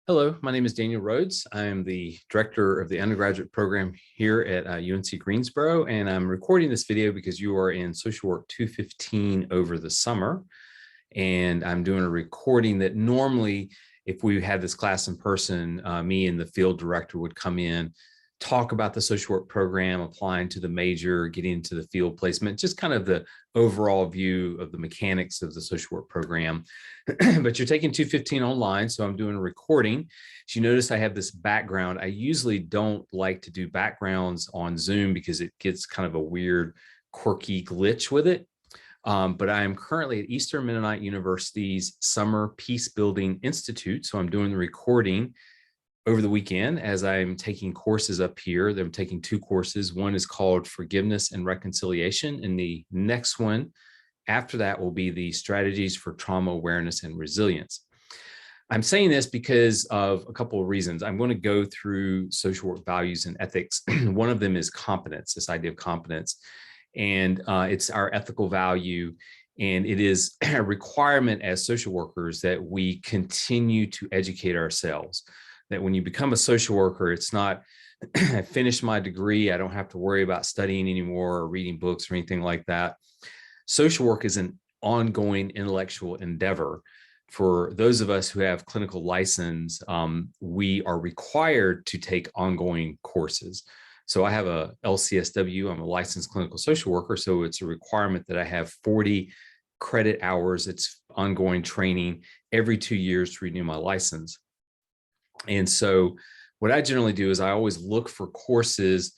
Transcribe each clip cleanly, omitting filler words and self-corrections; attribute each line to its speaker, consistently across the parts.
Speaker 1: Hello, my name is Daniel Rhodes. I am the director of the undergraduate program here at UNC Greensboro, and I'm recording this video because you are in Social Work 215 over the summer. And I'm doing a recording that normally, if we had this class in person, me and the field director would come in, talk about the social work program, applying to the major, getting into the field placement, just kind of the overall view of the mechanics of the social work program. But you're taking 215 online, so I'm doing a recording. As you notice, I have this background. I usually don't like to do backgrounds on Zoom because it gets kind of a weird, quirky glitch with it. But I am currently at Eastern Mennonite University's Summer Peace Building Institute. So I'm doing the recording over the weekend as I'm taking courses up here. I'm taking two courses. One is called Forgiveness and Reconciliation, and the next one after that will be the Strategies for Trauma Awareness and Resilience. I'm saying this because of a couple of reasons. I'm going to go through social work values and ethics. One of them is competence, this idea of competence. And it's our ethical value. And it is a requirement as social workers that we continue to educate ourselves. That when you become a social worker, it's not, I finished my degree, I don't have to worry about studying anymore or reading books or anything like that. Social work is an ongoing intellectual endeavor. For those of us who have clinical license, we are required to take ongoing courses. So I have a LCSW, I'm a licensed clinical social worker, so it's a requirement that I have 40 credit hours. It's ongoing training every 2 years to renew my license. And so what I generally do is I always look for courses,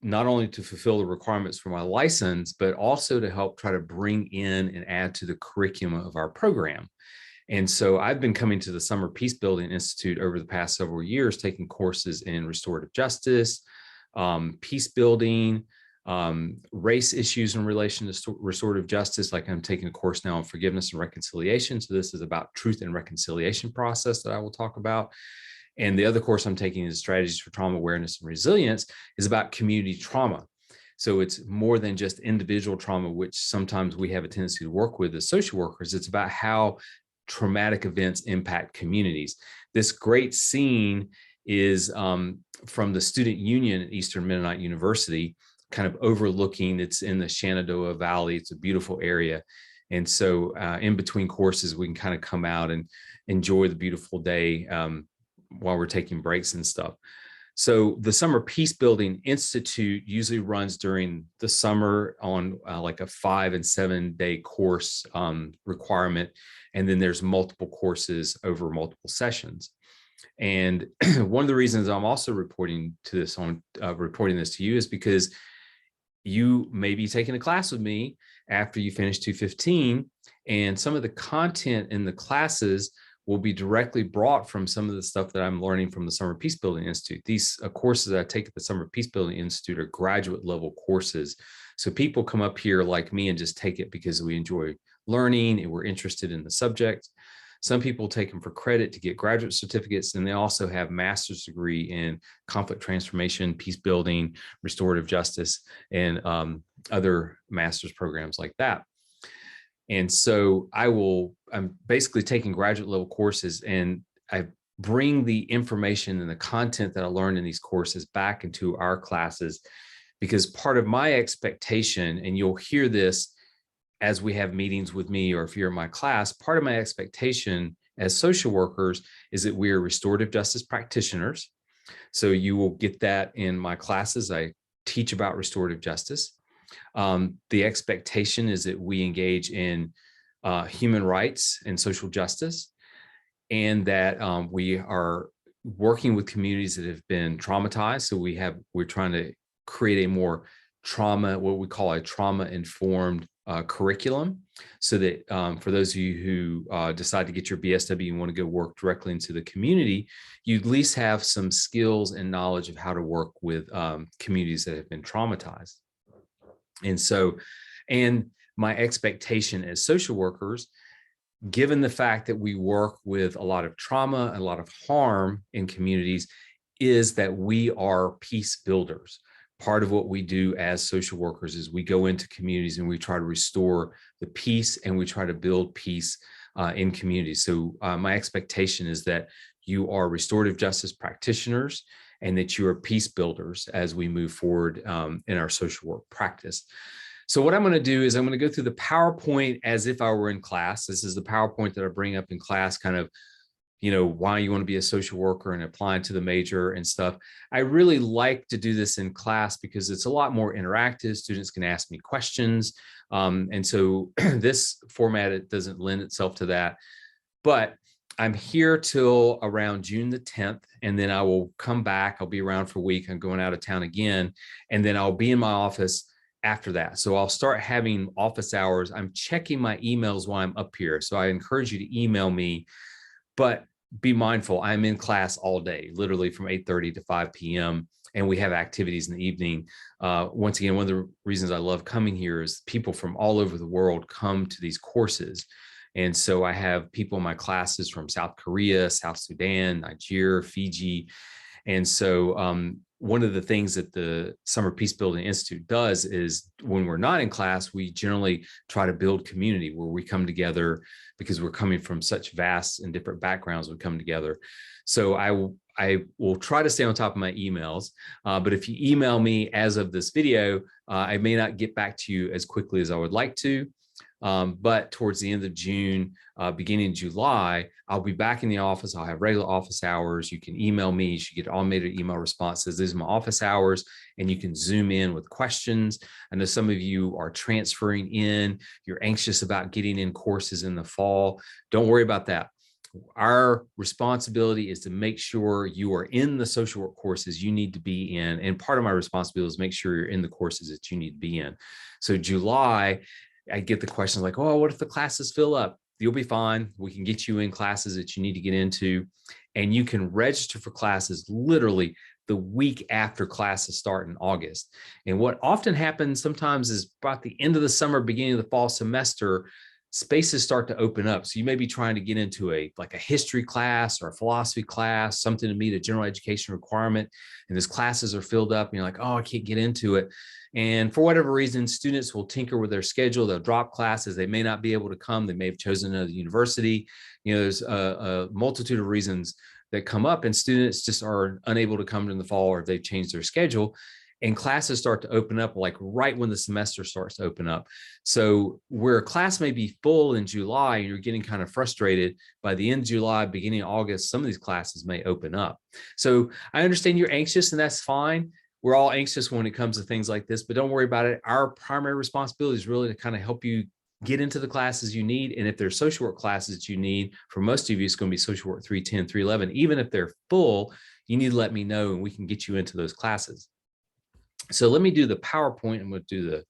Speaker 1: not only to fulfill the requirements for my license, but also to help try to bring in and add to the curriculum of our program. And so I've been coming to the Summer Peace Building Institute over the past several years, taking courses in restorative justice, peace building, race issues in relation to restorative justice. Like I'm taking a course now on forgiveness and reconciliation. So this is about truth and reconciliation process that I will talk about. And the other course I'm taking is Strategies for Trauma Awareness and Resilience, is about community trauma. So it's more than just individual trauma, which sometimes we have a tendency to work with as social workers. It's about how traumatic events impact communities. This great scene is from the Student Union at Eastern Mennonite University, kind of overlooking, it's in the Shenandoah Valley. It's a beautiful area. And so in between courses, we can kind of come out and enjoy the beautiful day while we're taking breaks and stuff. So the Summer Peace Building Institute usually runs during the summer on like a 5 and 7 day course requirement. And then there's multiple courses over multiple sessions. And one of the reasons I'm also reporting this to you is because you may be taking a class with me after you finish 215, and some of the content in the classes will be directly brought from some of the stuff that I'm learning from the Summer Peace Building Institute. These courses that I take at the Summer Peace Building Institute are graduate level courses. So people come up here like me and just take it because we enjoy learning and we're interested in the subject. Some people take them for credit to get graduate certificates, and they also have master's degree in conflict transformation, peace building, restorative justice, and other master's programs like that. And so I'm basically taking graduate level courses, and I bring the information and the content that I learned in these courses back into our classes, because part of my expectation, and you'll hear this as we have meetings with me, or if you're in my class, part of my expectation as social workers is that we are restorative justice practitioners. So you will get that in my classes. I teach about restorative justice. The expectation is that we engage in human rights and social justice, and that we are working with communities that have been traumatized. So we're trying to create a more what we call a trauma-informed curriculum, so that for those of you who decide to get your BSW and want to go work directly into the community, you at least have some skills and knowledge of how to work with communities that have been traumatized. And so, and my expectation as social workers, given the fact that we work with a lot of trauma and a lot of harm in communities, is that we are peace builders. Part of what we do as social workers is we go into communities and we try to restore the peace, and we try to build peace in communities. So my expectation is that you are restorative justice practitioners and that you are peace builders as we move forward in our social work practice. So what I'm going to do is I'm going to go through the PowerPoint as if I were in class. This is the PowerPoint that I bring up in class, kind of, you know, why you want to be a social worker and applying to the major and stuff. I really like to do this in class because it's a lot more interactive. Students can ask me questions. And so this format, it doesn't lend itself to that. But I'm here till around June the 10th, and then I will come back. I'll be around for a week. I'm going out of town again, and then I'll be in my office after that. So I'll start having office hours. I'm checking my emails while I'm up here. So I encourage you to email me, but be mindful, I'm in class all day, literally from 8:30 to 5 p.m. And we have activities in the evening. Once again, one of the reasons I love coming here is people from all over the world come to these courses. And so I have people in my classes from South Korea, South Sudan, Nigeria, Fiji. And so one of the things that the Summer Peace Building Institute does is when we're not in class, we generally try to build community where we come together because we're coming from such vast and different backgrounds. We come together. So I will try to stay on top of my emails, but if you email me as of this video, I may not get back to you as quickly as I would like to. But towards the end of June, beginning of July, I'll be back in the office. I'll have regular office hours. You can email me. You should get automated email responses. These are my office hours, and you can zoom in with questions. I know some of you are transferring in. You're anxious about getting in courses in the fall. Don't worry about that. Our responsibility is to make sure you are in the social work courses you need to be in. And part of my responsibility is make sure you're in the courses that you need to be in. So July, I get the questions like, oh, what if the classes fill up? You'll be fine. We can get you in classes that you need to get into. And you can register for classes literally the week after classes start in August. And what often happens sometimes is about the end of the summer, beginning of the fall semester, spaces start to open up. So you may be trying to get into like a history class or a philosophy class, something to meet a general education requirement, and those classes are filled up and you're like, oh, I can't get into it. And for whatever reason, students will tinker with their schedule. They'll drop classes. They may not be able to come. They may have chosen another university. You know, there's a multitude of reasons that come up, and students just are unable to come in the fall, or they've changed their schedule. And classes start to open up like right when the semester starts to open up. So where a class may be full in July and you're getting kind of frustrated, by the end of July, beginning of August, some of these classes may open up. So I understand you're anxious, and that's fine. We're all anxious when it comes to things like this, but don't worry about it. Our primary responsibility is really to kind of help you get into the classes you need. And if there's social work classes that you need, for most of you, it's going to be social work 310, 311. Even if they're full, you need to let me know and we can get you into those classes. So let me do the PowerPoint. I'm going to do the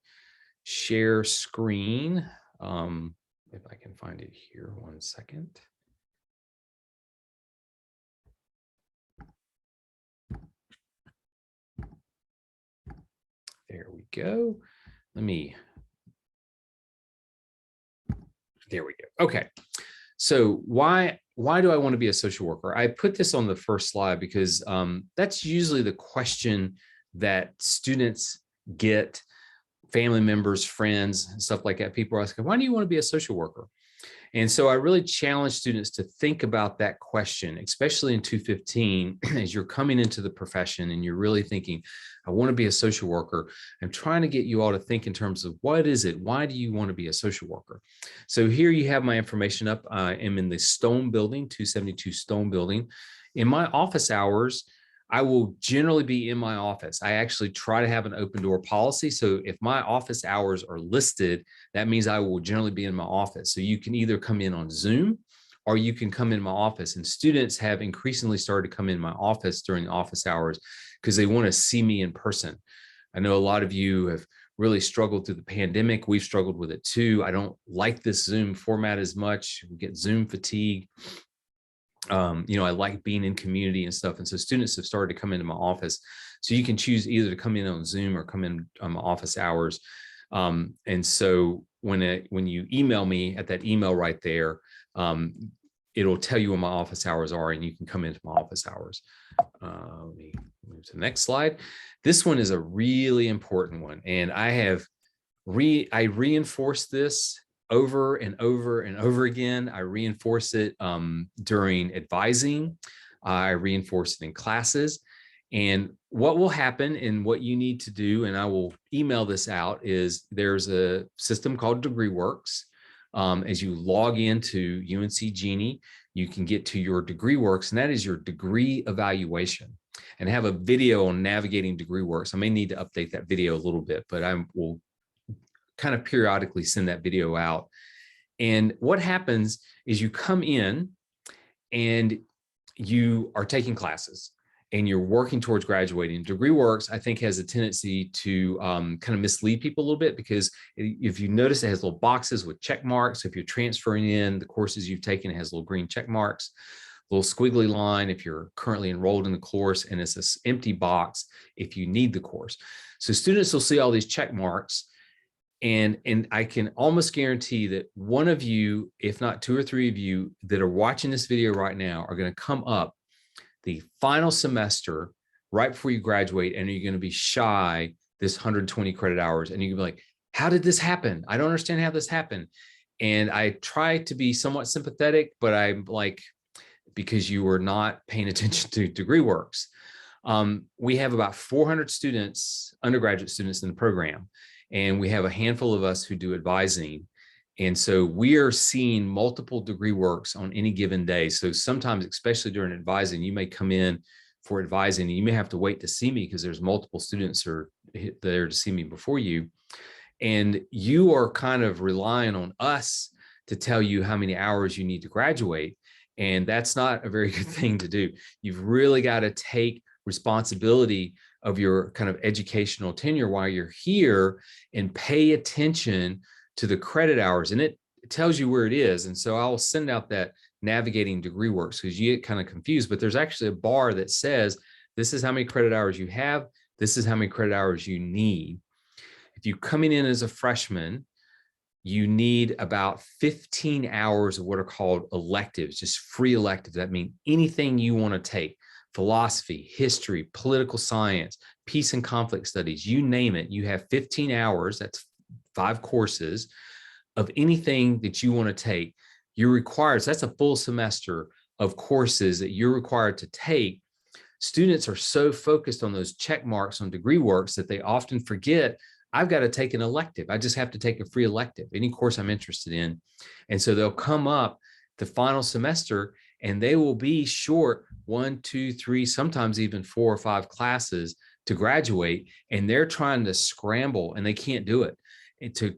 Speaker 1: share screen. If I can find it here, 1 second. There we go. There we go. Okay. So why do I want to be a social worker? I put this on the first slide because that's usually the question that students get, family members, friends, stuff like that. People are asking, why do you want to be a social worker? And so I really challenge students to think about that question, especially in 215, as you're coming into the profession and you're really thinking, I want to be a social worker. I'm trying to get you all to think in terms of what is it? Why do you want to be a social worker? So here you have my information up. I am in the Stone Building, 272 Stone Building. In my office hours, I will generally be in my office. I actually try to have an open door policy. So if my office hours are listed, that means I will generally be in my office. So you can either come in on Zoom or you can come in my office. And students have increasingly started to come in my office during office hours because they want to see me in person. I know a lot of you have really struggled through the pandemic. We've struggled with it too. I don't like this Zoom format as much. We get Zoom fatigue. You know, I like being in community and stuff. And so students have started to come into my office. So you can choose either to come in on Zoom or come in on my office hours. And so when you email me at that email right there, it'll tell you when my office hours are, and you can come into my office hours. Let me move to the next slide. This one is a really important one. And I reinforce this over and over and over again. I reinforce it during advising. I reinforce it in classes. And what will happen and what you need to do, and I will email this out, is there's a system called DegreeWorks. As you log into UNC Genie, you can get to your DegreeWorks, and that is your degree evaluation. And I have a video on navigating DegreeWorks. I may need to update that video a little bit, but I will kind of periodically send that video out. And what happens is you come in and you are taking classes and you're working towards graduating. DegreeWorks, I think, has a tendency to kind of mislead people a little bit, because if you notice, it has little boxes with check marks. If you're transferring in the courses you've taken, it has little green check marks, little squiggly line if you're currently enrolled in the course, and it's this empty box if you need the course. So students will see all these check marks, and I can almost guarantee that one of you, if not two or three of you that are watching this video right now, are going to come up the final semester right before you graduate, and you're going to be shy this 120 credit hours, and you're going to be like, how did this happen? I don't understand how this happened. And I try to be somewhat sympathetic, but I'm like, because you were not paying attention to DegreeWorks. We have about 400 students, undergraduate students in the program, and we have a handful of us who do advising. And so we are seeing multiple DegreeWorks on any given day. So sometimes, especially during advising, you may come in for advising, and you may have to wait to see me because there's multiple students who are there to see me before you. And you are kind of relying on us to tell you how many hours you need to graduate. And that's not a very good thing to do. You've really got to take responsibility of your kind of educational tenure while you're here and pay attention to the credit hours. And it tells you where it is. And so I'll send out that navigating DegreeWorks, because you get kind of confused, but there's actually a bar that says, this is how many credit hours you have. This is how many credit hours you need. If you're coming in as a freshman, you need about 15 hours of what are called electives, just free electives. That means anything you want to take: philosophy, history, political science, peace and conflict studies, you name it. You have 15 hours, that's 5 courses of anything that you want to take. You're required, so that's a full semester of courses that you're required to take. Students are so focused on those check marks on DegreeWorks that they often forget, I've got to take an elective. I just have to take a free elective, any course I'm interested in. And so they'll come up the final semester and they will be short 1, 2, 3, sometimes even 4 or 5 classes to graduate. And they're trying to scramble, and they can't do it, and to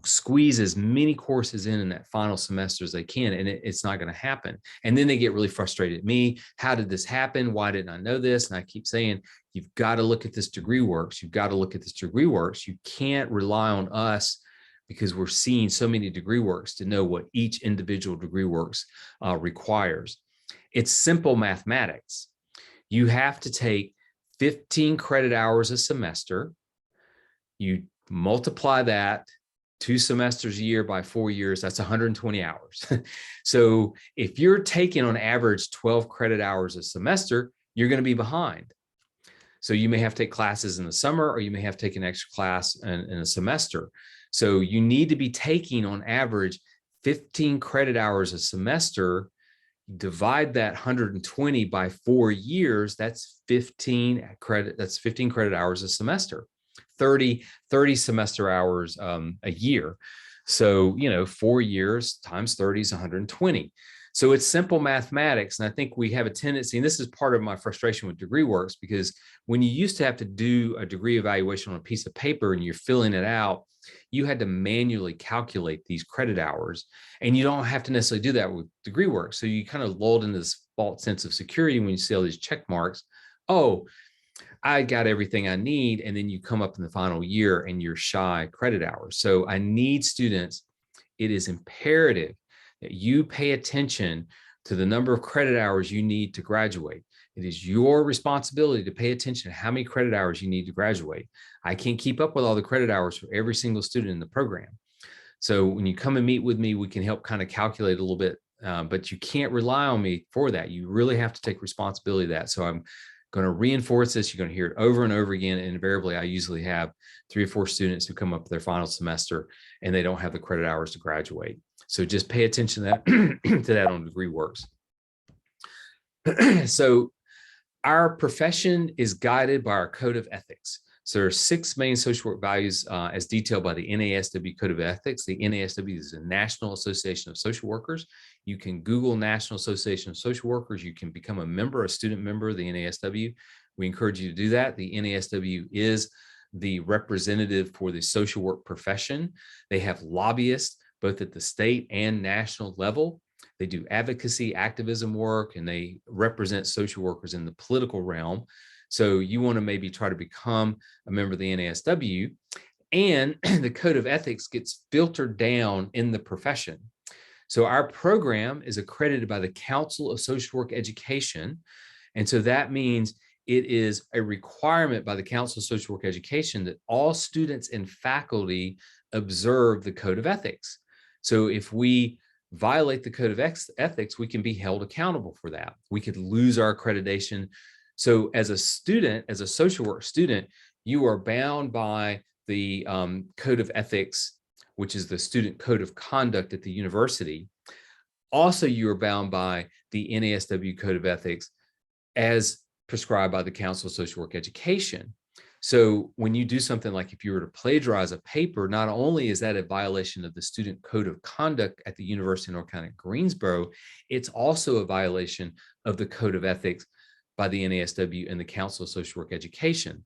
Speaker 1: squeeze as many courses in that final semester as they can. And it's not going to happen. And then they get really frustrated at me. How did this happen? Why didn't I know this? And I keep saying, you've got to look at this DegreeWorks. You've got to look at this DegreeWorks. You can't rely on us, because we're seeing so many DegreeWorks, to know what each individual DegreeWorks requires. It's simple mathematics. You have to take 15 credit hours a semester. You multiply that 2 semesters a year by 4 years, that's 120 hours. So if you're taking on average 12 credit hours a semester, you're going to be behind. So you may have to take classes in the summer, or you may have to take an extra class in a semester. So you need to be taking on average 15 credit hours a semester. Divide that 120 by 4 years, that's 15 credit hours a semester. 30 semester hours a year. So, 4 years times 30 is 120. So it's simple mathematics. And I think we have a tendency, and this is part of my frustration with DegreeWorks, because when you used to have to do a degree evaluation on a piece of paper and you're filling it out, you had to manually calculate these credit hours. And you don't have to necessarily do that with DegreeWorks. So you kind of lulled into this false sense of security when you see all these check marks. Oh, I got everything I need. And then you come up in the final year and you're shy credit hours. So I need students. It is imperative that you pay attention to the number of credit hours you need to graduate. It is your responsibility to pay attention to how many credit hours you need to graduate. I can't keep up with all the credit hours for every single student in the program. So when you come and meet with me, we can help kind of calculate a little bit, but you can't rely on me for that. You really have to take responsibility of that. So I'm going to reinforce this. You're going to hear it over and over again. And invariably, I usually have 3 or 4 students who come up their final semester and they don't have the credit hours to graduate. So just pay attention to that, to that on DegreeWorks. So our profession is guided by our code of ethics. So there are 6 main social work values as detailed by the NASW Code of Ethics. The NASW is the National Association of Social Workers. You can Google National Association of Social Workers. You can become a student member of the NASW. We encourage you to do that. The NASW is the representative for the social work profession. They have lobbyists both at the state and national level. They do advocacy, activism work, and they represent social workers in the political realm. So you want to maybe try to become a member of the NASW, and the code of ethics gets filtered down in the profession. So our program is accredited by the Council of Social Work Education. And so that means it is a requirement by the Council of Social Work Education that all students and faculty observe the code of ethics. So if we violate the code of ethics, we can be held accountable for that. We could lose our accreditation. So as a student, as a social work student, you are bound by the code of ethics, which is the student code of conduct at the university. Also, you are bound by the NASW code of ethics as prescribed by the Council of Social Work Education. So when you do something like if you were to plagiarize a paper, not only is that a violation of the student code of conduct at the University of North Carolina at Greensboro, it's also a violation of the code of ethics by the NASW and the Council of Social Work Education.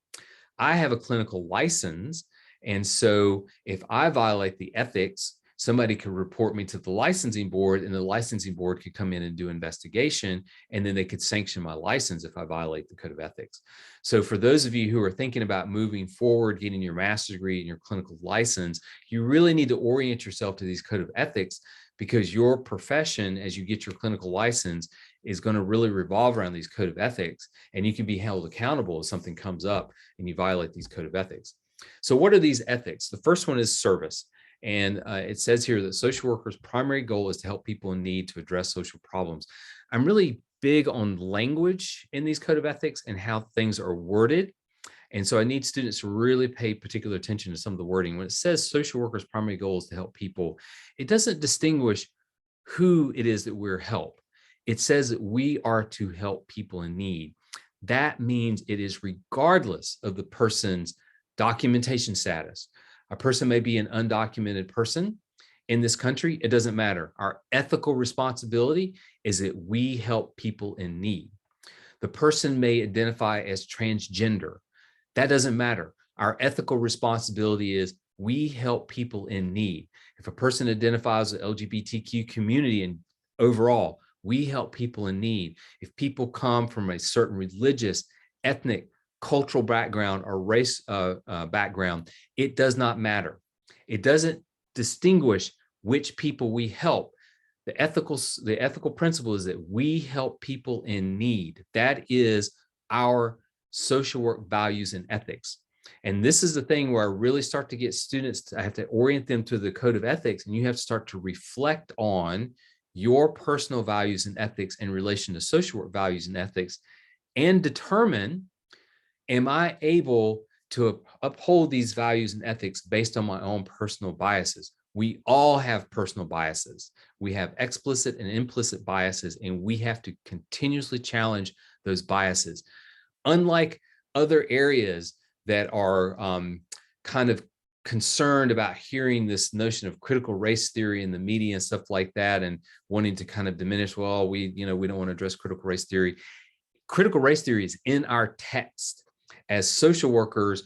Speaker 1: I have a clinical license, and so if I violate the ethics, somebody could report me to the licensing board, and the licensing board could come in and do investigation, and then they could sanction my license if I violate the code of ethics. So for those of you who are thinking about moving forward, getting your master's degree and your clinical license, you really need to orient yourself to these code of ethics, because your profession, as you get your clinical license, is going to really revolve around these code of ethics, and you can be held accountable if something comes up and you violate these code of ethics. So what are these ethics? The first one is service. And it says here that social workers' primary goal is to help people in need to address social problems. I'm really big on language in these code of ethics and how things are worded. And so I need students to really pay particular attention to some of the wording. When it says social workers' primary goal is to help people, it doesn't distinguish who it is that we're help. It says that we are to help people in need. That means it is regardless of the person's documentation status. A person may be an undocumented person in this country. It doesn't matter. Our ethical responsibility is that we help people in need. The person may identify as transgender. That doesn't matter. Our ethical responsibility is we help people in need. If a person identifies with the LGBTQ community and overall, we help people in need. If people come from a certain religious, ethnic, cultural background or race background, it does not matter. It doesn't distinguish which people we help. The ethical principle is that we help people in need. That is our social work values and ethics. And this is the thing where I really start to get students, I have to orient them to the code of ethics, and you have to start to reflect on your personal values and ethics in relation to social work values and ethics, and determine, am I able to uphold these values and ethics based on my own personal biases? We all have personal biases. We have explicit and implicit biases, and we have to continuously challenge those biases. Unlike other areas that are kind of concerned about hearing this notion of critical race theory in the media and stuff like that, and wanting to kind of diminish, well, we don't want to address critical race theory. Critical race theory is in our text. As social workers,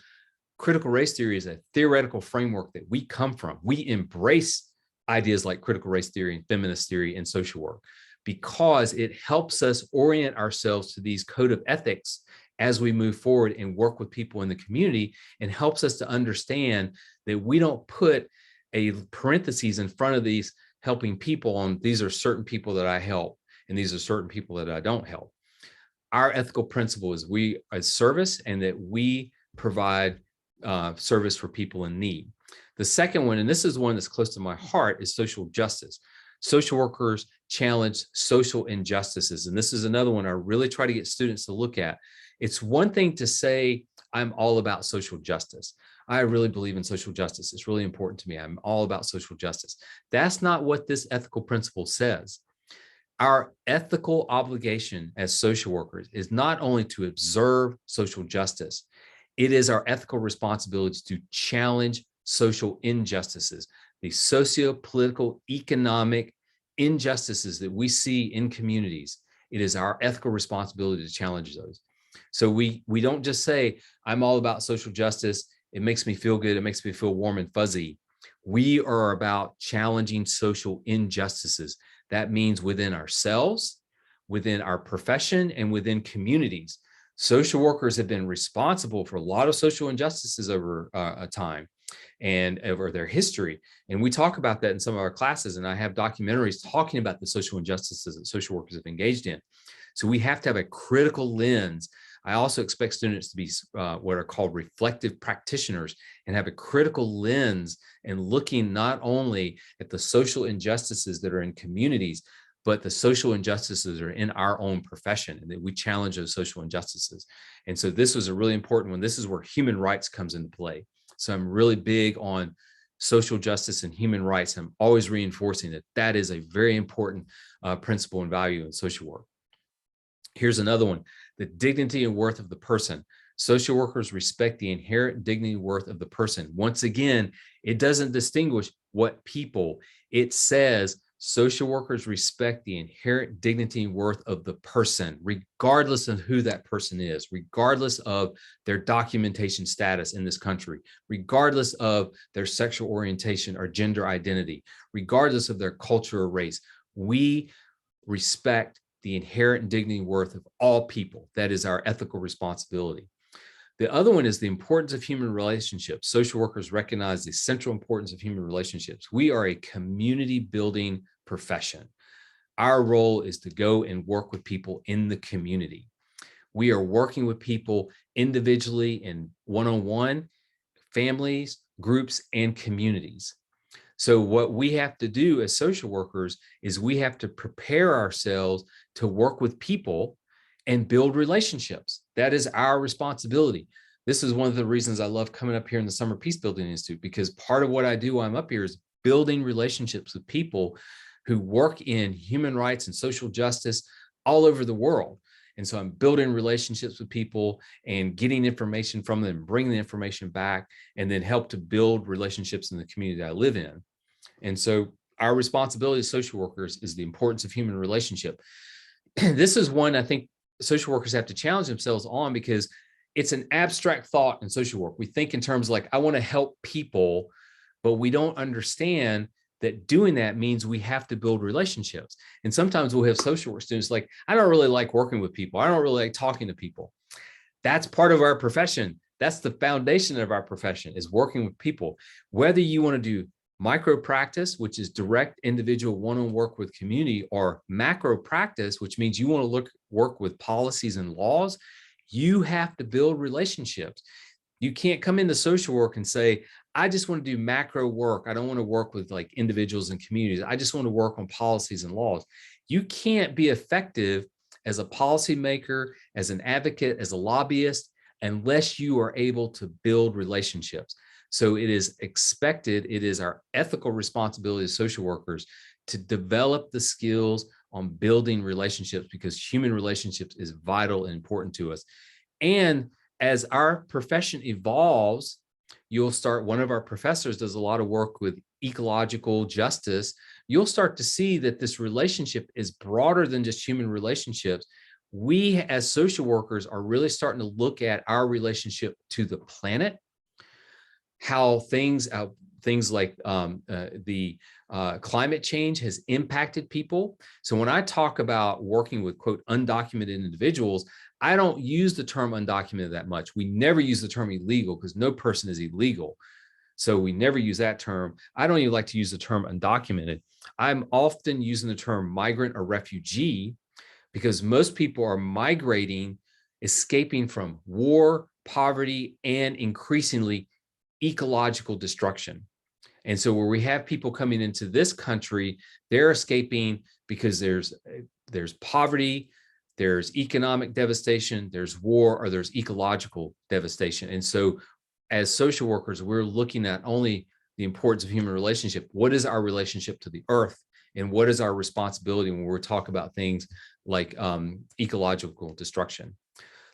Speaker 1: critical race theory is a theoretical framework that we come from. We embrace ideas like critical race theory and feminist theory in social work because it helps us orient ourselves to these code of ethics as we move forward and work with people in the community, and helps us to understand that we don't put a parentheses in front of these helping people on, these are certain people that I help and these are certain people that I don't help. Our ethical principle is we are service, and that we provide service for people in need. The second one, and this is one that's close to my heart, is social justice. Social workers challenge social injustices. And this is another one I really try to get students to look at. It's one thing to say, I'm all about social justice. I really believe in social justice. It's really important to me. I'm all about social justice. That's not what this ethical principle says. Our ethical obligation as social workers is not only to observe social justice, it is our ethical responsibility to challenge social injustices, the socio-political, economic injustices that we see in communities. It is our ethical responsibility to challenge those. So we don't just say, I'm all about social justice. It makes me feel good. It makes me feel warm and fuzzy. We are about challenging social injustices. That means within ourselves, within our profession, and within communities. Social workers have been responsible for a lot of social injustices over a time and over their history. And we talk about that in some of our classes. And I have documentaries talking about the social injustices that social workers have engaged in. So we have to have a critical lens. I also expect students to be what are called reflective practitioners and have a critical lens and looking not only at the social injustices that are in communities, but the social injustices are in our own profession, and that we challenge those social injustices. And so this was a really important one. This is where human rights comes into play. So I'm really big on social justice and human rights. I'm always reinforcing that that is a very important principle and value in social work. Here's another one, the dignity and worth of the person. Social workers respect the inherent dignity and worth of the person. Once again, it doesn't distinguish what people. It says social workers respect the inherent dignity and worth of the person, regardless of who that person is, regardless of their documentation status in this country, regardless of their sexual orientation or gender identity, regardless of their culture or race. We respect the inherent dignity and worth of all people. That is our ethical responsibility. The other one is the importance of human relationships. Social workers recognize the central importance of human relationships. We are a community building profession. Our role is to go and work with people in the community. We are working with people individually and one-on-one, families, groups, and communities. So what we have to do as social workers is we have to prepare ourselves to work with people and build relationships. That is our responsibility. This is one of the reasons I love coming up here in the Summer Peace Building Institute, because part of what I do while I'm up here is building relationships with people who work in human rights and social justice all over the world. And so I'm building relationships with people and getting information from them, bringing the information back, and then help to build relationships in the community I live in. And so our responsibility as social workers is the importance of human relationship. This is one I think social workers have to challenge themselves on, because it's an abstract thought in social work. We think in terms like, I want to help people, but we don't understand that doing that means we have to build relationships. And sometimes we'll have social work students like, I don't really like working with people. I don't really like talking to people. That's part of our profession. That's the foundation of our profession, is working with people. Whether you want to do micro practice, which is direct individual one-on-one work with community, or macro practice, which means you want to work with policies and laws, you have to build relationships. You can't come into social work and say, I just want to do macro work. I don't want to work with like individuals and communities. I just want to work on policies and laws. You can't be effective as a policymaker, as an advocate, as a lobbyist, unless you are able to build relationships. So it is expected, it is our ethical responsibility as social workers to develop the skills on building relationships, because human relationships is vital and important to us. And as our profession evolves, you'll start, one of our professors does a lot of work with ecological justice. You'll start to see that this relationship is broader than just human relationships. We as social workers are really starting to look at our relationship to the planet, how things like the climate change has impacted people. So when I talk about working with, quote, undocumented individuals, I don't use the term undocumented that much. We never use the term illegal, because no person is illegal. So we never use that term. I don't even like to use the term undocumented. I'm often using the term migrant or refugee, because most people are migrating, escaping from war, poverty, and increasingly ecological destruction. And so where we have people coming into this country, they're escaping because there's poverty, there's economic devastation, there's war, or there's ecological devastation. And so as social workers, we're looking at only the importance of human relationship. What is our relationship to the earth? And what is our responsibility when we're talking about things like ecological destruction?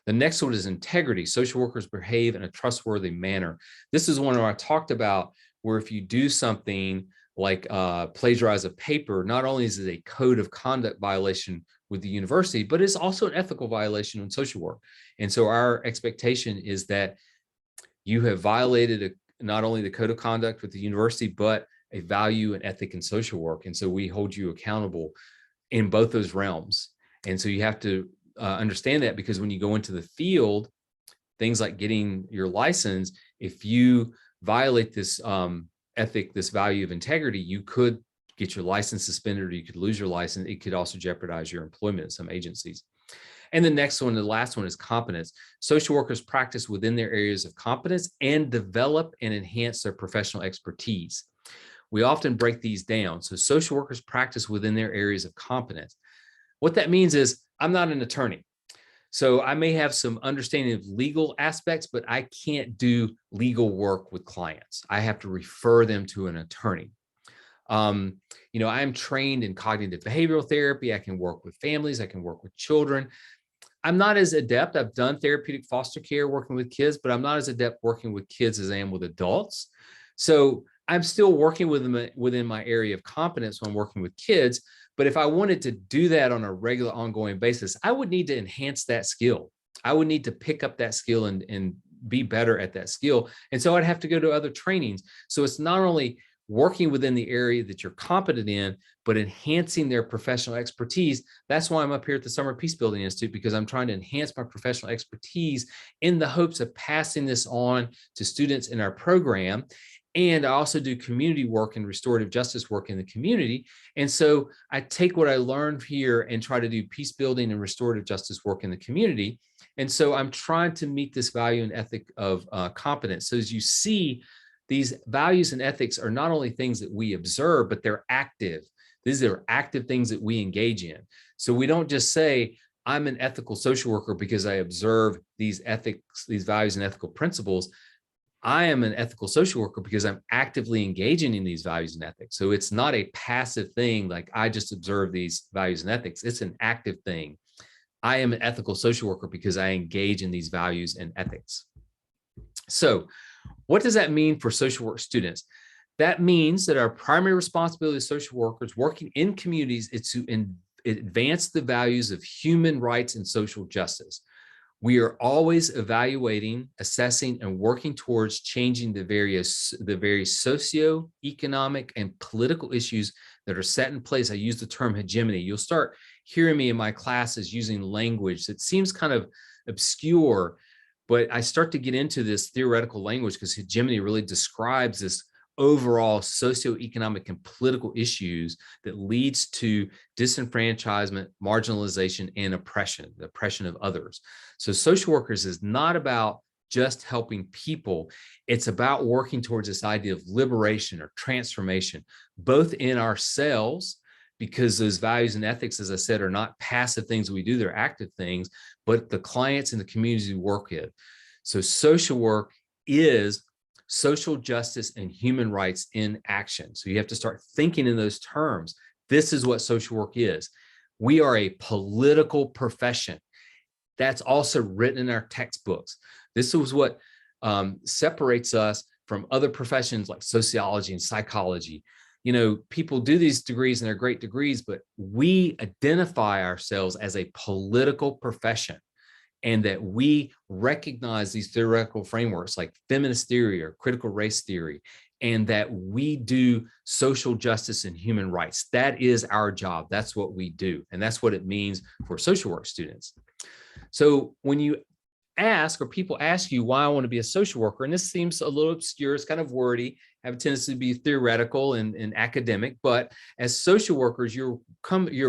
Speaker 1: The next one is integrity. Social workers behave in a trustworthy manner. This is one where I talked about where if you do something like plagiarize a paper, not only is it a code of conduct violation with the university, but it's also an ethical violation in social work. And so our expectation is that you have violated not only the code of conduct with the university, but a value and ethic in social work. And so we hold you accountable in both those realms. And so you have to understand that, because when you go into the field, things like getting your license, if you violate this ethic, this value of integrity, you could get your license suspended, or you could lose your license. It could also jeopardize your employment at some agencies. And the next one, the last one, is competence. Social workers practice within their areas of competence and develop and enhance their professional expertise. We often break these down. So social workers practice within their areas of competence. What that means is I'm not an attorney. So I may have some understanding of legal aspects, but I can't do legal work with clients. I have to refer them to an attorney. You know, I'm trained in cognitive behavioral therapy. I can work with families. I can work with children. I'm not as adept. I've done therapeutic foster care working with kids, but I'm not as adept working with kids as I am with adults. So I'm still working with them within my area of competence when I'm working with kids. But if I wanted to do that on a regular, ongoing basis, I would need to enhance that skill. I would need to pick up that skill and be better at that skill. And so I'd have to go to other trainings. So it's not only working within the area that you're competent in, but enhancing their professional expertise. That's why I'm up here at the Summer Peace Building Institute, because I'm trying to enhance my professional expertise in the hopes of passing this on to students in our program. And I also do community work and restorative justice work in the community. And so I take what I learned here and try to do peace building and restorative justice work in the community. And so I'm trying to meet this value and ethic of competence. So as you see, these values and ethics are not only things that we observe, but they're active. These are active things that we engage in. So we don't just say, I'm an ethical social worker because I observe these ethics, these values and ethical principles. I am an ethical social worker because I'm actively engaging in these values and ethics. So it's not a passive thing like I just observe these values and ethics. It's an active thing. I am an ethical social worker because I engage in these values and ethics. So what does that mean for social work students? That means that our primary responsibility as social workers working in communities is to advance the values of human rights and social justice. We are always evaluating, assessing, and working towards changing the various socio-economic and political issues that are set in place. I use the term hegemony. You'll start hearing me in my classes using language that seems kind of obscure, but I start to get into this theoretical language because hegemony really describes this overall socioeconomic and political issues that leads to disenfranchisement, marginalization, and oppression, the oppression of others. So social workers is not about just helping people. It's about working towards this idea of liberation or transformation, both in ourselves, because those values and ethics, as I said, are not passive things we do, they're active things, but the clients and the communities we work with. So social work is social justice and human rights in action. So you have to start thinking in those terms. This is what social work is. We are a political profession. That's also written in our textbooks. This is what separates us from other professions like sociology and psychology. You know, people do these degrees and they're great degrees, but we identify ourselves as a political profession, and that we recognize these theoretical frameworks like feminist theory or critical race theory, and that we do social justice and human rights. That is our job. That's what we do. And that's what it means for social work students. So when you ask, or people ask you why I want to be a social worker, and this seems a little obscure, it's kind of wordy, have a tendency to be theoretical and academic, but as social workers, you're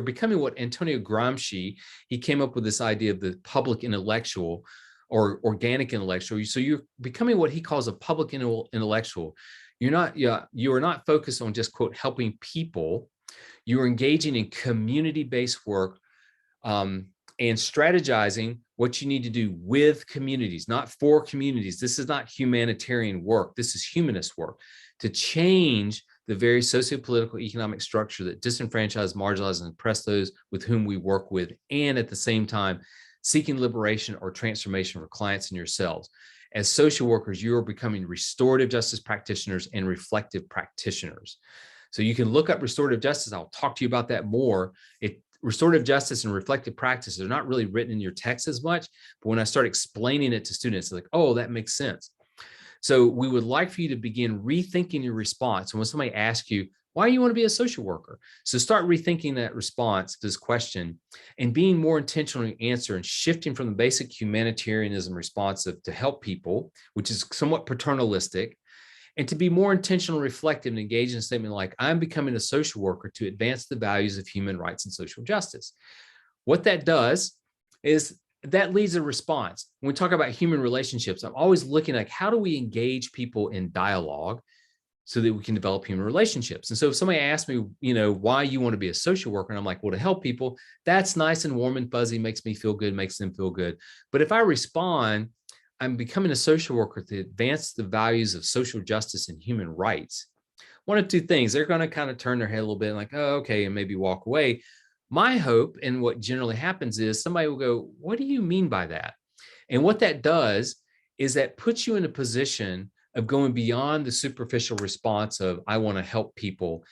Speaker 1: becoming what Antonio Gramsci, he came up with this idea of the public intellectual or organic intellectual. So you're becoming what he calls a public intellectual. You are not focused on just, quote, helping people. You are engaging in community-based work, and strategizing what you need to do with communities, not for communities. This is not humanitarian work. This is humanist work to change the very socio-political economic structure that disenfranchise, marginalize, and oppress those with whom we work with, and at the same time, seeking liberation or transformation for clients and yourselves. As social workers, you are becoming restorative justice practitioners and reflective practitioners. So you can look up restorative justice. I'll talk to you about that more. Restorative justice and reflective practices are not really written in your text as much, but when I start explaining it to students, they're like, oh, that makes sense. So we would like for you to begin rethinking your response. And when somebody asks you, why do you want to be a social worker? So start rethinking that response to this question and being more intentional in your answer, and shifting from the basic humanitarianism response to help people, which is somewhat paternalistic, and to be more intentional, reflective, and engage in a statement like, I'm becoming a social worker to advance the values of human rights and social justice. What that does is that leads a response. When we talk about human relationships, I'm always looking like, how do we engage people in dialogue so that we can develop human relationships? And so if somebody asks me, why you want to be a social worker, and I'm like, well, to help people, that's nice and warm and fuzzy, makes me feel good, makes them feel good. But if I respond, I'm becoming a social worker to advance the values of social justice and human rights, one of two things: they're going to kind of turn their head a little bit and like, oh, okay, and maybe walk away. My hope, and what generally happens, is somebody will go, what do you mean by that? And what that does is that puts you in a position of going beyond the superficial response of, I want to help people.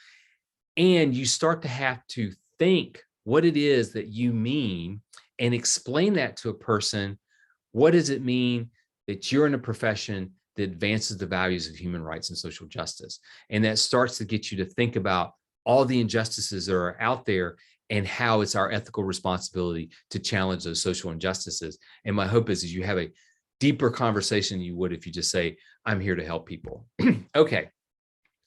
Speaker 1: And you start to have to think what it is that you mean and explain that to a person. What does it mean that you're in a profession that advances the values of human rights and social justice? And that starts to get you to think about all the injustices that are out there and how it's our ethical responsibility to challenge those social injustices. And my hope is you have a deeper conversation than you would if you just say, I'm here to help people. Okay.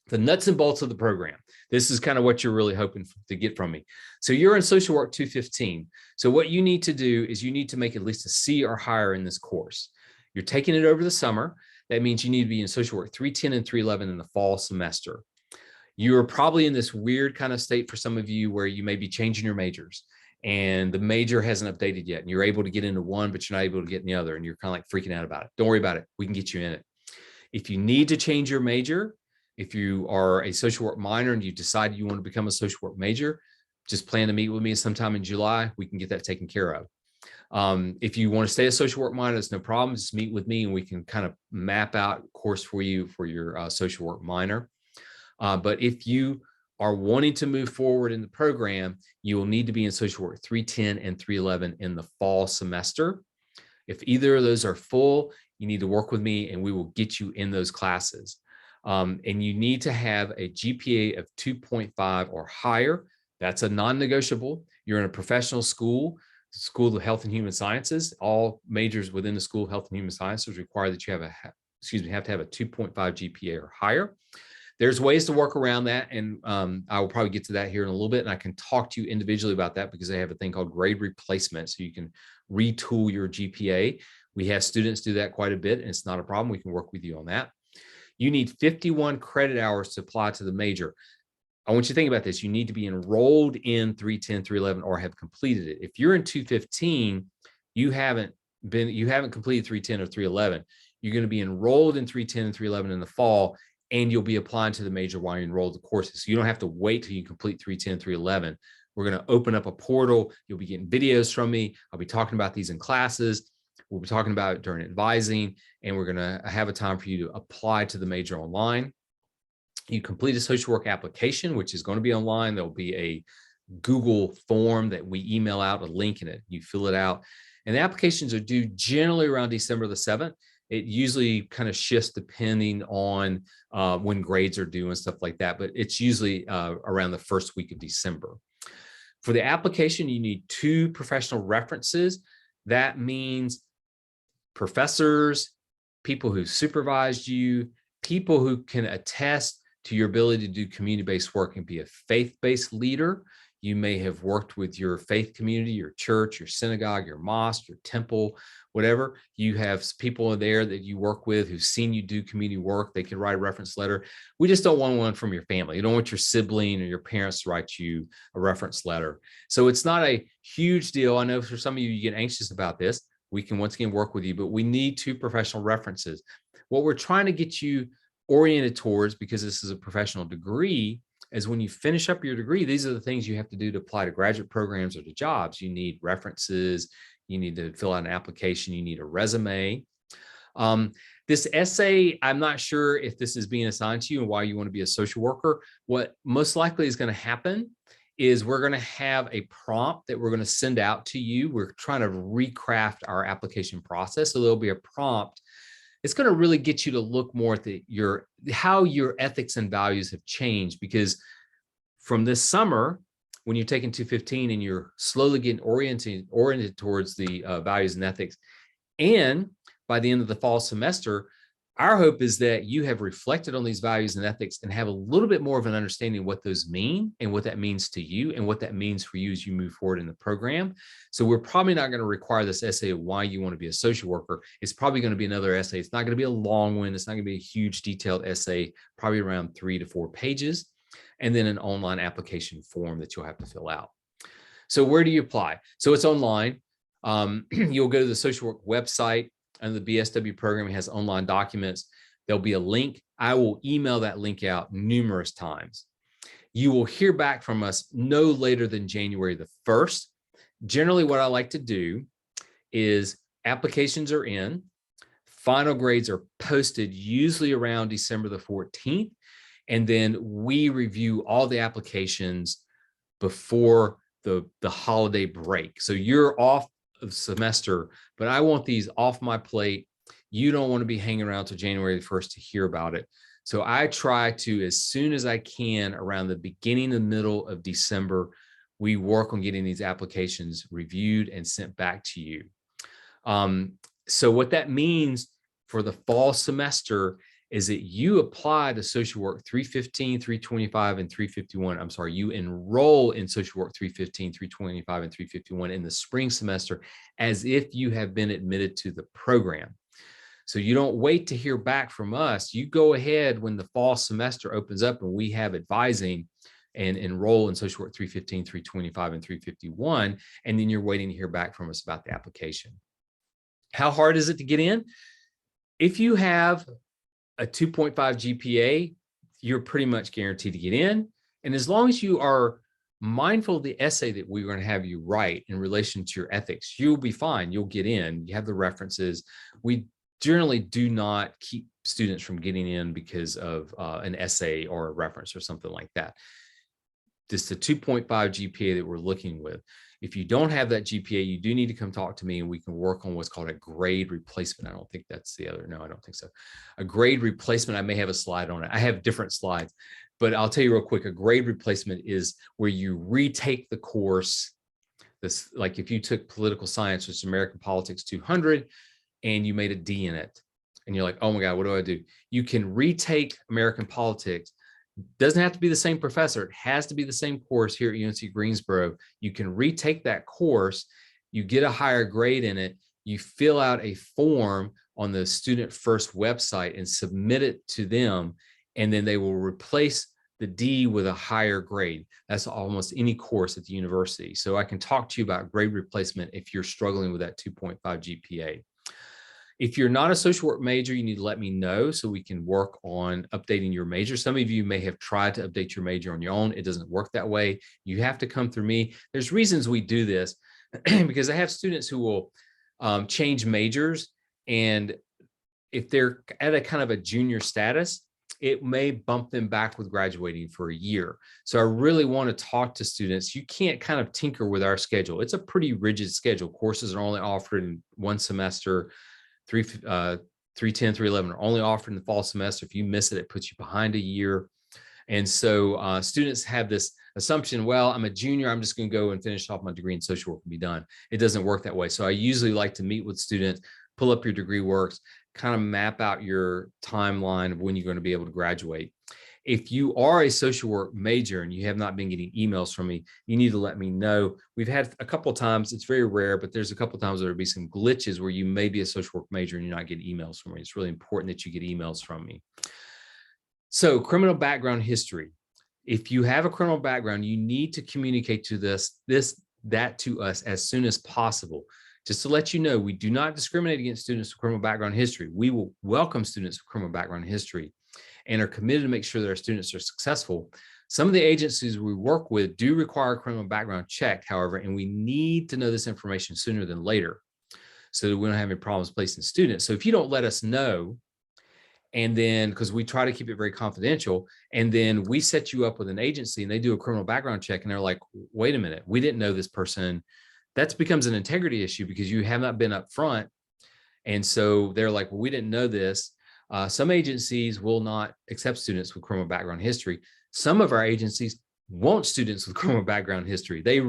Speaker 1: The nuts and bolts of the program. This is kind of what you're really hoping to get from me. So you're in Social Work 215. So what you need to do is you need to make at least a C or higher in this course. You're taking it over the summer. That means you need to be in Social Work 310 and 311 in the fall semester. You're probably in this weird kind of state for some of you where you may be changing your majors and the major hasn't updated yet, and you're able to get into one, but you're not able to get in the other, and you're kind of like freaking out about it. Don't worry about it. We can get you in it. If you need to change your major, if you are a social work minor and you decide you want to become a social work major, just plan to meet with me sometime in July. We can get that taken care of. If you want to stay a social work minor, that's no problem. Just meet with me and we can kind of map out a course for you for your social work minor. But if you are wanting to move forward in the program, you will need to be in Social Work 310 and 311 in the fall semester. If either of those are full, you need to work with me and we will get you in those classes. And you need to have a GPA of 2.5 or higher. That's a non-negotiable. You're in a professional school, School of Health and Human Sciences. All majors within the School of Health and Human Sciences require that you have to have a 2.5 GPA or higher. There's ways to work around that, and I will probably get to that here in a little bit, and I can talk to you individually about that because they have a thing called grade replacement, so you can retool your GPA. We have students do that quite a bit, and it's not a problem. We can work with you on that. You need 51 credit hours to apply to the major. I want you to think about this. You need to be enrolled in 310, 311, or have completed it. If you're in 215, you haven't completed 310 or 311. You're going to be enrolled in 310 and 311 in the fall, and you'll be applying to the major while you enroll the courses. So you don't have to wait till you complete 310, 311. We're going to open up a portal. You'll be getting videos from me. I'll be talking about these in classes. We'll be talking about it during advising, and we're going to have a time for you to apply to the major online. You complete a social work application, which is going to be online. There'll be a Google form that we email out, a link in it. You fill it out, and the applications are due generally around December the 7th. It usually kind of shifts depending on when grades are due and stuff like that, but it's usually around the first week of December. For the application, you need 2 professional references. That means professors, people who supervised you, people who can attest to your ability to do community-based work and be a faith-based leader. You may have worked with your faith community, your church, your synagogue, your mosque, your temple, whatever. You have people in there that you work with who've seen you do community work. They can write a reference letter. We just don't want one from your family. You don't want your sibling or your parents to write you a reference letter. So it's not a huge deal. I know for some of you, you get anxious about this. We can once again work with you, but we need 2 professional references. What we're trying to get you oriented towards, because this is a professional degree, is when you finish up your degree, these are the things you have to do to apply to graduate programs or to jobs. You need references, you need to fill out an application, you need a resume. This essay, I'm not sure if this is being assigned to you and why you want to be a social worker. What most likely is going to happen is we're going to have a prompt that we're going to send out to you. We're trying to recraft our application process. So there'll be a prompt. It's going to really get you to look more at how your ethics and values have changed, because from this summer, when you're taking 215 and you're slowly getting oriented towards the values and ethics, and by the end of the fall semester, our hope is that you have reflected on these values and ethics and have a little bit more of an understanding of what those mean and what that means to you and what that means for you as you move forward in the program. So we're probably not going to require this essay of why you want to be a social worker. It's probably going to be another essay. It's not going to be a long one. It's not going to be a huge detailed essay, probably around 3 to 4 pages, and then an online application form that you'll have to fill out. So where do you apply? So it's online. You'll go to the social work website, and the BSW program has online documents. There'll be a link. I will email that link out numerous times. You will hear back from us no later than January the 1st. Generally, what I like to do is applications are in, final grades are posted usually around December the 14th, and then we review all the applications before the holiday break. So you're off of semester, but I want these off my plate. You don't want to be hanging around till January the 1st to hear about it. So I try to, as soon as I can, around the beginning and middle of December, we work on getting these applications reviewed and sent back to you. So what that means for the fall semester is that you apply to social work 315, 325, and 351. I'm sorry, you enroll in social work 315, 325, and 351 in the spring semester as if you have been admitted to the program. So you don't wait to hear back from us. You go ahead when the fall semester opens up and we have advising and enroll in social work 315, 325, and 351, and then you're waiting to hear back from us about the application. How hard is it to get in? If you have a 2.5 GPA, you're pretty much guaranteed to get in. And as long as you are mindful of the essay that we're going to have you write in relation to your ethics, you'll be fine. You'll get in. You have the references. We generally do not keep students from getting in because of an essay or a reference or something like that. This is the 2.5 GPA that we're looking with. If you don't have that GPA, you do need to come talk to me and we can work on what's called a grade replacement. I don't think that's the other. No, I don't think so. A grade replacement, I may have a slide on it. I have different slides, but I'll tell you real quick, a grade replacement is where you retake the course. This, like if you took political science, which is American Politics 200, and you made a D in it, and you're like, oh my God, what do I do? You can retake American Politics. Doesn't have to be the same professor. It has to be the same course here at UNC Greensboro. You can retake that course. You get a higher grade in it. You fill out a form on the Student First website and submit it to them. And then they will replace the D with a higher grade. That's almost any course at the university. So I can talk to you about grade replacement if you're struggling with that 2.5 GPA. If you're not a social work major, you need to let me know so we can work on updating your major. Some of you may have tried to update your major on your own. It doesn't work that way. You have to come through me. There's reasons we do this because I have students who will change majors, and if they're at a kind of a junior status, it may bump them back with graduating for a year. So I really want to talk to students. You can't kind of tinker with our schedule. It's a pretty rigid schedule. Courses are only offered in one semester. 310, 311 are only offered in the fall semester. If you miss it, it puts you behind a year. And so students have this assumption, well, I'm a junior, I'm just going to go and finish off my degree in social work and be done. It doesn't work that way. So I usually like to meet with students, pull up your degree works, kind of map out your timeline of when you're going to be able to graduate. If you are a social work major and you have not been getting emails from me, you need to let me know. We've had a couple of times, it's very rare, but there's a couple of times there'll be some glitches where you may be a social work major and you're not getting emails from me. It's really important that you get emails from me. So criminal background history. If you have a criminal background, you need to communicate to that to us as soon as possible. Just to let you know, we do not discriminate against students with criminal background history. We will welcome students with criminal background history and are committed to make sure that our students are successful. Some of the agencies we work with do require a criminal background check, however, and we need to know this information sooner than later so that we don't have any problems placing students. So if you don't let us know, and then because we try to keep it very confidential, and then we set you up with an agency and they do a criminal background check and they're like, wait a minute, we didn't know this person. That becomes an integrity issue because you have not been upfront. And so they're like, well, we didn't know this. Some agencies will not accept students with criminal background history. Some of our agencies want students with criminal background history. They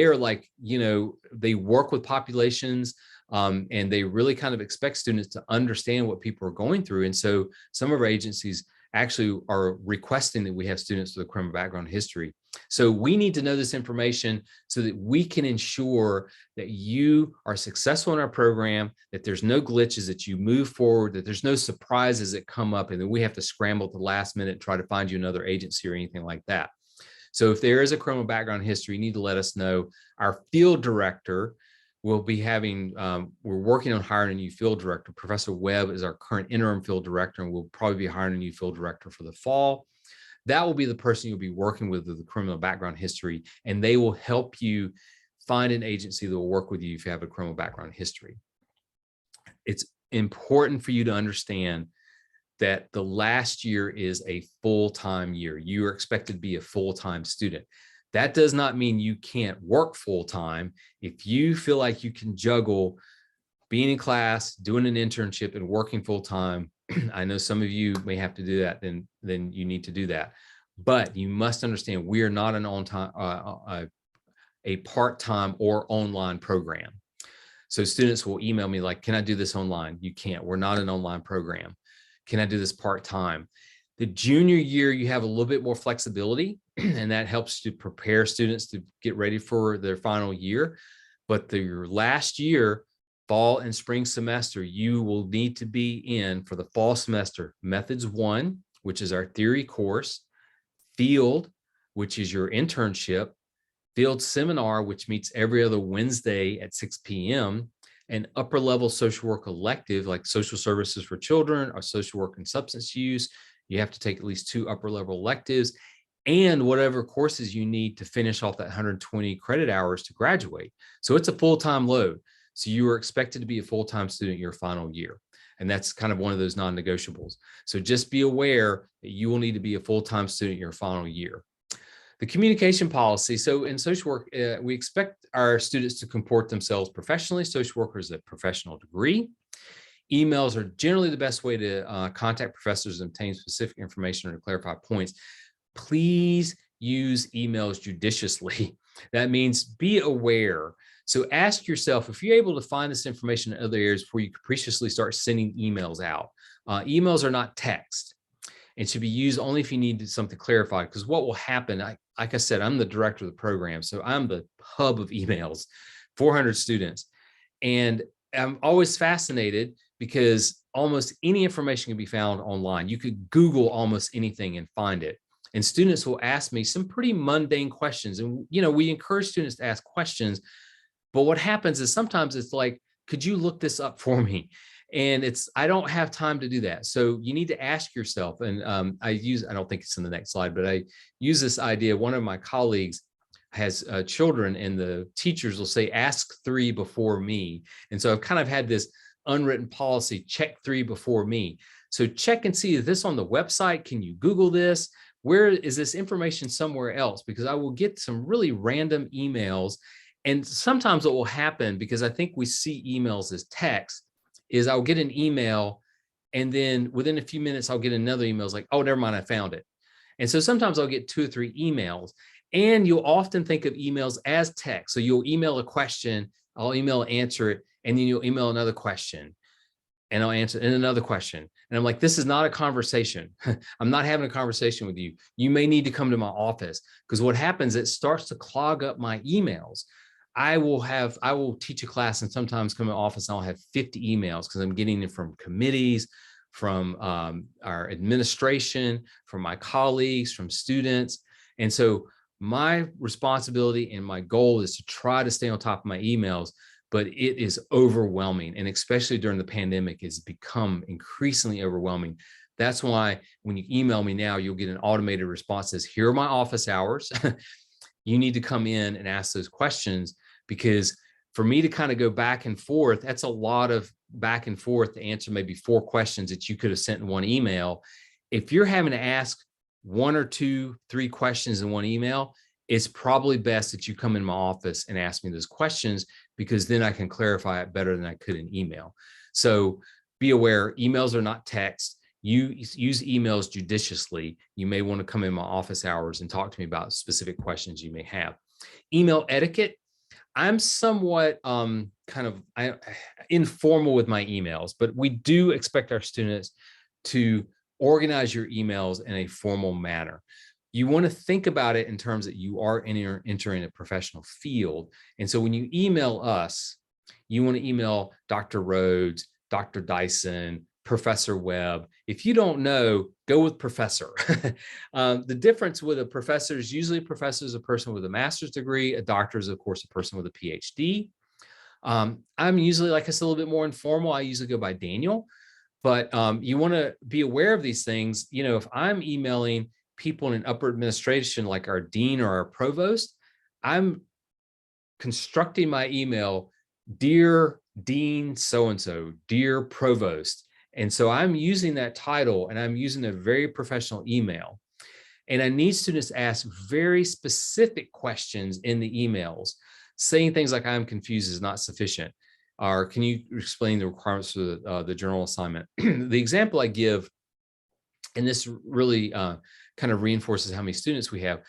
Speaker 1: are like, they work with populations and they really kind of expect students to understand what people are going through. And so some of our agencies actually are requesting that we have students with a criminal background history. So we need to know this information so that we can ensure that you are successful in our program, that there's no glitches, that you move forward, that there's no surprises that come up, and then we have to scramble at the last minute and try to find you another agency or anything like that. So if there is a criminal background history, you need to let us know. Our field director will be having, we're working on hiring a new field director. Professor Webb is our current interim field director, and we'll probably be hiring a new field director for the fall. That will be the person you'll be working with the criminal background history, and they will help you find an agency that will work with you if you have a criminal background history. It's important for you to understand that the last year is a full-time year. You are expected to be a full-time student. That does not mean you can't work full-time. If you feel like you can juggle being in class, doing an internship, and working full-time, I know some of you may have to do that, then you need to do that. But you must understand we are not an on-time, a part-time or online program. So students will email me like, can I do this online? You can't. We're not an online program. Can I do this part-time? The junior year, you have a little bit more flexibility, and that helps to prepare students to get ready for their final year. But your last year, fall and spring semester, you will need to be in for the fall semester, Methods 1, which is our theory course, Field, which is your internship, Field Seminar, which meets every other Wednesday at 6 p.m., and upper level social work elective like social services for children or social work and substance use. You have to take at least 2 upper level electives and whatever courses you need to finish off that 120 credit hours to graduate. So it's a full-time load. So you are expected to be a full-time student your final year. And that's kind of one of those non-negotiables. So just be aware that you will need to be a full-time student your final year. The communication policy. So in social work, we expect our students to comport themselves professionally. Social workers have a professional degree. Emails are generally the best way to contact professors and obtain specific information or to clarify points. Please use emails judiciously. That means be aware. So ask yourself, if you're able to find this information in other areas before you capriciously start sending emails out. Emails are not text. It should be used only if you need something clarified, because what will happen, like I said, I'm the director of the program, so I'm the hub of emails, 400 students. And I'm always fascinated because almost any information can be found online. You could Google almost anything and find it. And students will ask me some pretty mundane questions. And, we encourage students to ask questions. But what happens is sometimes it's like, could you look this up for me? And I don't have time to do that. So you need to ask yourself, and I don't think it's in the next slide, but I use this idea. One of my colleagues has children, and the teachers will say, ask 3 before me. And so I've kind of had this unwritten policy, check 3 before me. So check and see, is this on the website? Can you Google this? Where is this information somewhere else? Because I will get some really random emails. And sometimes what will happen, because I think we see emails as text, is I'll get an email and then within a few minutes, I'll get another email. It's like, oh, never mind, I found it. And so sometimes I'll get 2 or 3 emails, and you'll often think of emails as text. So you'll email a question, I'll email answer it, and then you'll email another question. and I'll answer in another question. And I'm like, this is not a conversation. I'm not having a conversation with you. You may need to come to my office, because what happens, it starts to clog up my emails. I will teach a class and sometimes come to my office and I'll have 50 emails because I'm getting it from committees, from our administration, from my colleagues, from students. And so my responsibility and my goal is to try to stay on top of my emails, but it is overwhelming. And especially during the pandemic, it's become increasingly overwhelming. That's why when you email me now, you'll get an automated response that says, here are my office hours. You need to come in and ask those questions, because for me to kind of go back and forth, that's a lot of back and forth to answer maybe 4 questions that you could have sent in one email. If you're having to ask 1 or 2, 3 questions in one email, it's probably best that you come in my office and ask me those questions, because then I can clarify it better than I could in email. So be aware, emails are not text. You use emails judiciously. You may want to come in my office hours and talk to me about specific questions you may have. Email etiquette. I'm somewhat informal with my emails, but we do expect our students to organize your emails in a formal manner. You want to think about it in terms that you are entering a professional field. And so when you email us, you want to email Dr. Rhodes, Dr. Dyson, Professor Webb. If you don't know, go with professor. The difference with a professor is usually a professor is a person with a master's degree. A doctor is, of course, a person with a PhD. I'm usually, like I said, a little bit more informal. I usually go by Daniel, but you want to be aware of these things. You know, if I'm emailing people in upper administration, like our dean or our provost, I'm constructing my email, dear Dean so-and-so, dear provost. And so I'm using that title and I'm using a very professional email. And I need students to ask very specific questions in the emails. Saying things like, I'm confused is not sufficient. Or can you explain the requirements for the journal assignment? The example I give, and this really kind of reinforces how many students we have.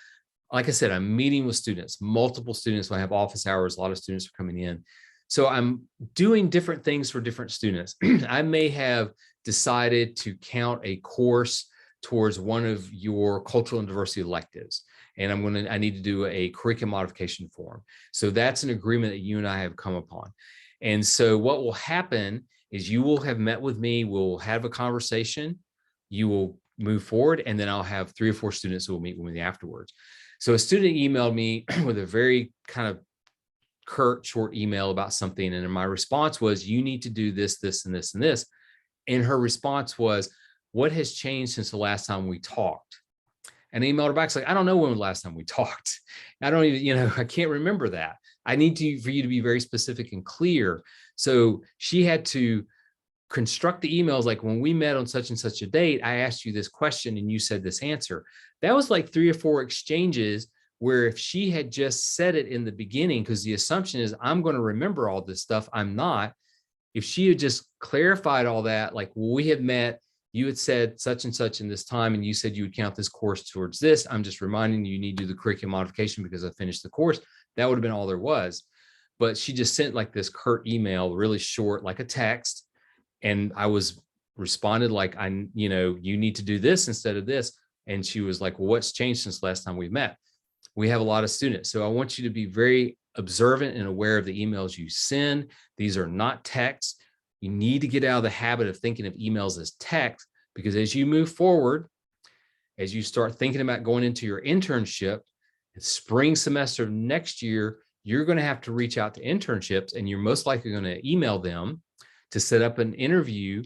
Speaker 1: Like I said, I'm meeting with students, multiple students. When I have office hours, a lot of students are coming in. So I'm doing different things for different students. I may have decided to count a course towards one of your cultural and diversity electives. And I need to do a curriculum modification form. So that's an agreement that you and I have come upon. And so what will happen is you will have met with me, we'll have a conversation, you will move forward, and then I'll have 3 or 4 students who will meet with me afterwards. So a student emailed me with a very kind of curt, short email about something. And my response was, you need to do this, this, and this, and this. And her response was, what has changed since the last time we talked? And I emailed her back, it's like, I don't know when the last time we talked. I don't even, I can't remember that. I need for you to be very specific and clear. So she had to construct the emails like, when we met on such and such a date, I asked you this question and you said this answer. That was like 3 or 4 exchanges where if she had just said it in the beginning, because the assumption is I'm going to remember all this stuff, I'm not. If she had just clarified all that, like, well, we had met, you had said such and such in this time, and you said you would count this course towards this. I'm just reminding you, you need to do the curriculum modification because I finished the course. That would have been all there was. But she just sent like this curt email, really short, like a text. And I was responded like, you need to do this instead of this. And she was like, well, what's changed since last time we met? We have a lot of students. So I want you to be very observant and aware of the emails you send. These are not texts. You need to get out of the habit of thinking of emails as text, because as you move forward, as you start thinking about going into your internship, spring semester of next year, you're going to have to reach out to internships, and you're most likely going to email them to set up an interview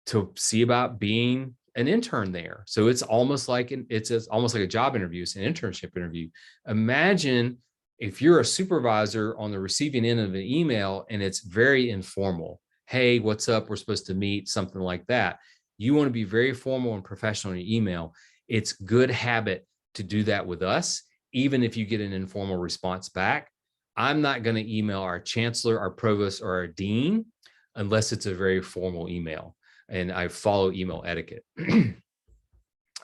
Speaker 1: to see about being an intern there. So it's almost like a job interview. It's an internship interview. Imagine if you're a supervisor on the receiving end of an email and it's very informal. Hey, what's up? We're supposed to meet, something like that. You want to be very formal and professional in your email. It's good habit to do that with us, even if you get an informal response back. I'm not going to email our chancellor, our provost, or our dean unless it's a very formal email. And I follow email etiquette.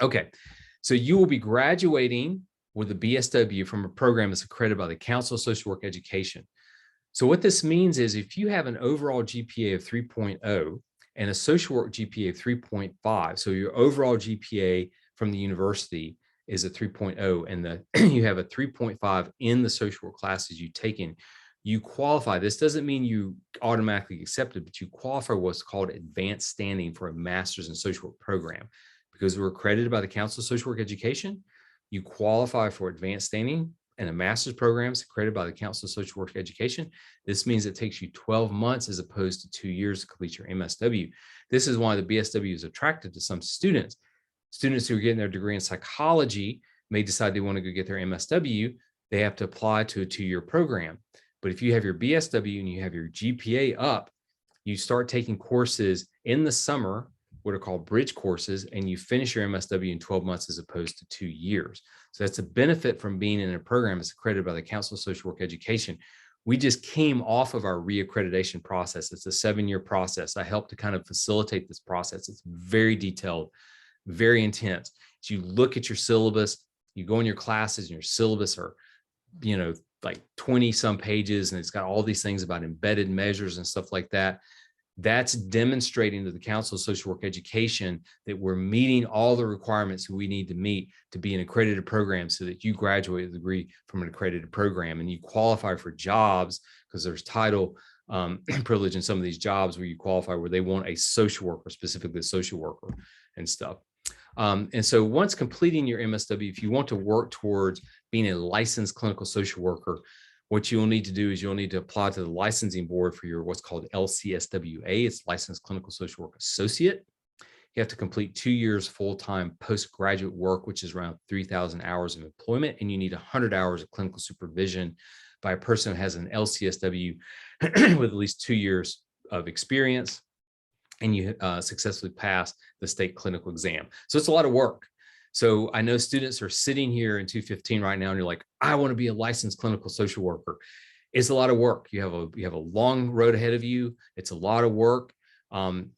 Speaker 1: Okay, so you will be graduating with a BSW from a program that's accredited by the Council of Social Work Education. So what this means is if you have an overall GPA of 3.0 and a social work GPA of 3.5, so your overall GPA from the university is a 3.0 and you have a 3.5 in the social work classes you've taken, you qualify. This doesn't mean you automatically accepted, but you qualify what's called advanced standing for a master's in social work program. Because we're accredited by the Council of Social Work Education, you qualify for advanced standing and a master's program is accredited by the Council of Social Work Education. This means it takes you 12 months as opposed to 2 years to complete your MSW. This is why the BSW is attractive to some students. Students who are getting their degree in psychology may decide they want to go get their MSW. They have to apply to a 2-year program. But if you have your BSW and you have your GPA up, you start taking courses in the summer, what are called bridge courses, and you finish your MSW in 12 months as opposed to 2 years. So that's a benefit from being in a program that's accredited by the Council of Social Work Education. We just came off of our reaccreditation process. It's a 7-year process. I helped to kind of facilitate this process. It's very detailed, very intense. So you look at your syllabus, you go in your classes and your syllabus are, like 20 some pages, and it's got all these things about embedded measures and stuff like that. That's demonstrating to the Council of Social Work Education that we're meeting all the requirements we need to meet to be an accredited program so that you graduate with a degree from an accredited program and you qualify for jobs, because there's title privilege in some of these jobs where you qualify where they want a social worker, specifically a social worker and stuff. And so once completing your MSW, if you want to work towards being a licensed clinical social worker, what you'll need to do is you'll need to apply to the licensing board for your what's called LCSWA. It's Licensed Clinical Social Work Associate. You have to complete 2 years full-time postgraduate work, which is around 3,000 hours of employment, and you need 100 hours of clinical supervision by a person who has an LCSW with at least 2 years of experience, and you successfully pass the state clinical exam. So it's a lot of work. So I know students are sitting here in 215 right now, and you're like, I want to be a licensed clinical social worker. It's a lot of work. You have a long road ahead of you. It's a lot of work.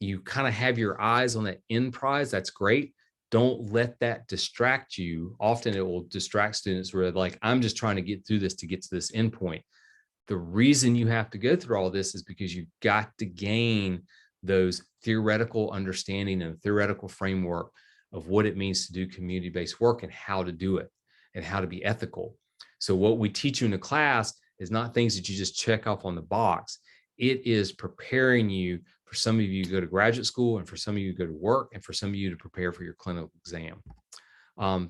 Speaker 1: You kind of have your eyes on that end prize. That's great. Don't let that distract you. Often it will distract students where they're like, I'm just trying to get through this to get to this end point. The reason you have to go through all this is because you've got to gain those theoretical understanding and theoretical framework of what it means to do community-based work and how to do it and how to be ethical. So what we teach you in the class is not things that you just check off on the box. It is preparing you. For some of you to go to graduate school, and for some of you to go to work, and for some of you to prepare for your clinical exam.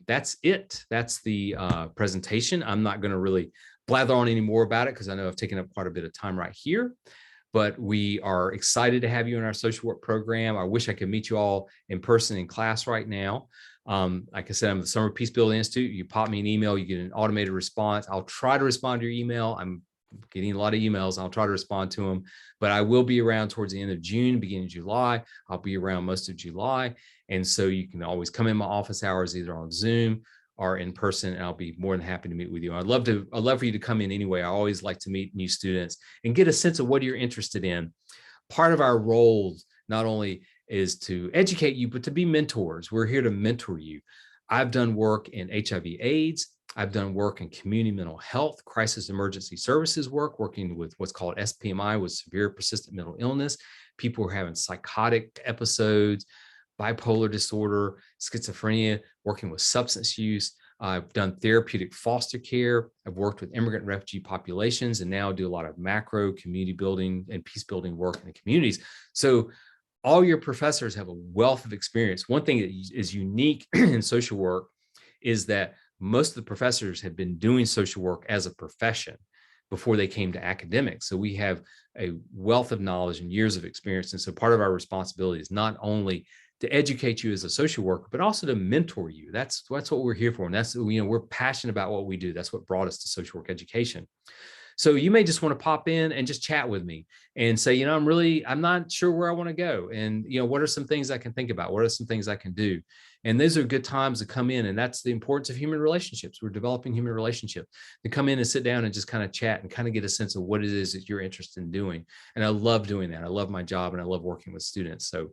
Speaker 1: That's it. That's the presentation. I'm not going to really blather on any more about it because I know I've taken up quite a bit of time right here. But we are excited to have you in our social work program. I wish I could meet you all in person in class right now. Like I said, I'm the Summer Peace Building Institute. You pop me an email, you get an automated response. I'll try to respond to your email. I'm getting a lot of emails. I'll try to respond to them, but I will be around towards the end of June, beginning of July. I'll be around most of July. And so you can always come in my office hours, either on Zoom or in person, and I'll be more than happy to meet with you. I'd love for you to come in anyway. I always like to meet new students and get a sense of what you're interested in. Part of our roles not only is to educate you, but to be mentors. We're here to mentor you. I've done work in HIV/AIDS. I've done work in community mental health, crisis emergency services work, working with what's called SPMI, with severe persistent mental illness. People who are having psychotic episodes, bipolar disorder, schizophrenia, working with substance use. I've done therapeutic foster care. I've worked with immigrant and refugee populations, and now do a lot of macro community building and peace building work in the communities. So all your professors have a wealth of experience. One thing that is unique in social work is that most of the professors have been doing social work as a profession before they came to academics. So we have a wealth of knowledge and years of experience. And so part of our responsibility is not only to educate you as a social worker, but also to mentor you. That's what we're here for. And that's, we're passionate about what we do. That's what brought us to social work education. So you may just want to pop in and just chat with me. and say, I'm not sure where I want to go. And, what are some things I can think about? What are some things I can do? And those are good times to come in. And that's the importance of human relationships. We're developing human relationships to come in and sit down and just kind of chat and kind of get a sense of what it is that you're interested in doing. And I love doing that. I love my job and I love working with students. So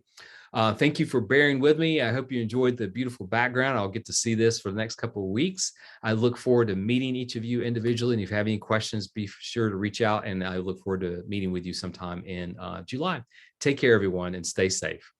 Speaker 1: thank you for bearing with me. I hope you enjoyed the beautiful background. I'll get to see this for the next couple of weeks. I look forward to meeting each of you individually. And if you have any questions, be sure to reach out. And I look forward to meeting with you sometime in July. Take care, everyone, and stay safe.